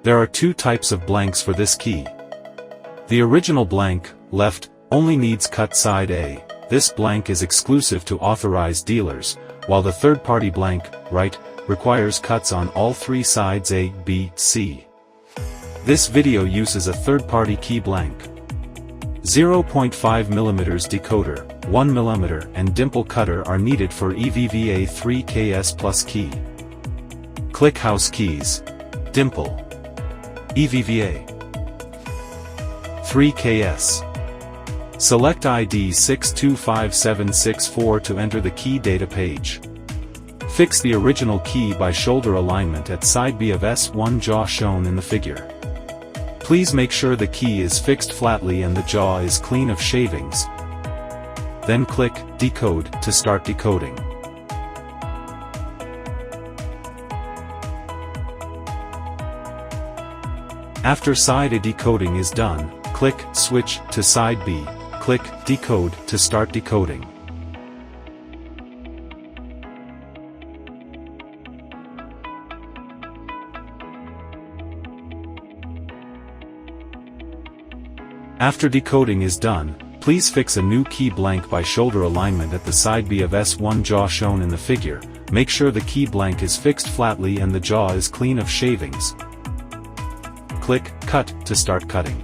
There are two types of blanks for this key. The original blank, left, only needs cut side A. This blank is exclusive to authorized dealers, while the third-party blank, right, requires cuts on all three sides A, B, C. This video uses a third-party key blank. 0.5mm decoder, 1mm and dimple cutter are needed for EVVA 3KS plus key. Click House Keys. Dimple. EVVA 3KS. Select ID 625764 to enter the key data page. Fix the original key by shoulder alignment at side B of S1 jaw shown in the figure. Please make sure the key is fixed flatly and the jaw is clean of shavings. Then click Decode to start decoding. After side A decoding is done, click Switch to side B, click Decode to start decoding. After decoding is done, please fix a new key blank by shoulder alignment at the side B of S1 jaw shown in the figure. Make sure the key blank is fixed flatly and the jaw is clean of shavings. Click Cut to start cutting.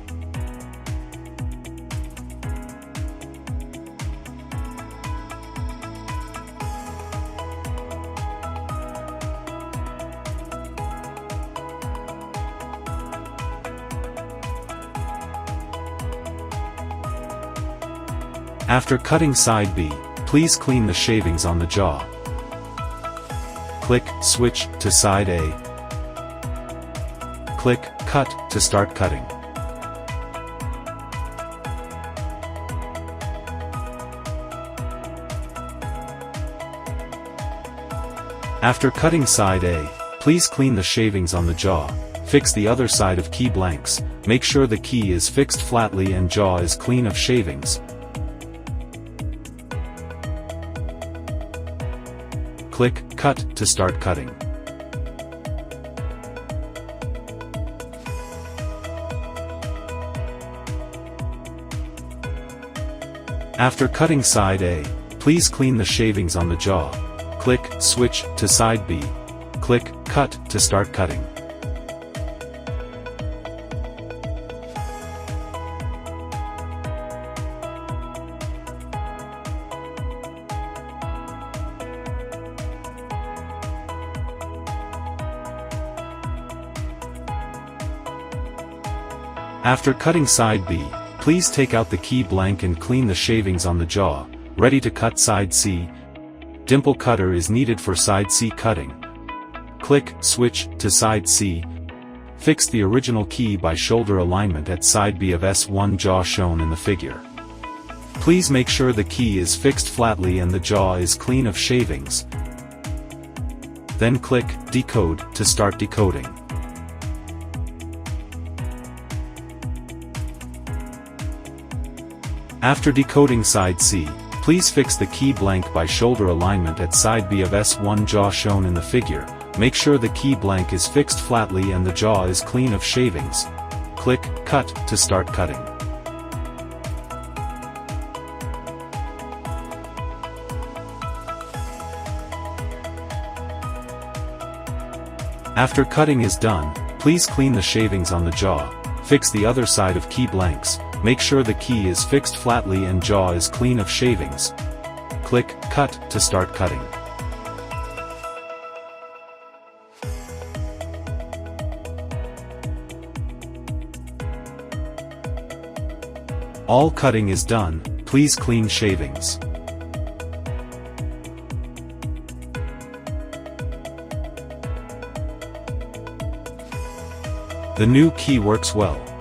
After cutting side B, please clean the shavings on the jaw. Click Switch to side A. Click Cut to start cutting. After cutting side A, please clean the shavings on the jaw. Fix the other side of key blanks. Make sure the key is fixed flatly and jaw is clean of shavings. Click Cut to start cutting. After cutting side A, please clean the shavings on the jaw. Click Switch to side B. Click Cut to start cutting. After cutting side B, please take out the key blank and clean the shavings on the jaw. Ready to cut side C. Dimple cutter is needed for side C cutting. Click Switch to side C. Fix the original key by shoulder alignment at side B of S1 jaw shown in the figure. Please make sure the key is fixed flatly and the jaw is clean of shavings. Then click Decode to start decoding. After decoding side C, please fix the key blank by shoulder alignment at side B of S1 jaw shown in the figure. Make sure the key blank is fixed flatly and the jaw is clean of shavings. Click Cut to start cutting. After cutting is done, please clean the shavings on the jaw. Fix the other side of key blanks. Make sure the key is fixed flatly and jaw is clean of shavings. Click Cut to start cutting. All cutting is done, please clean shavings. The new key works well.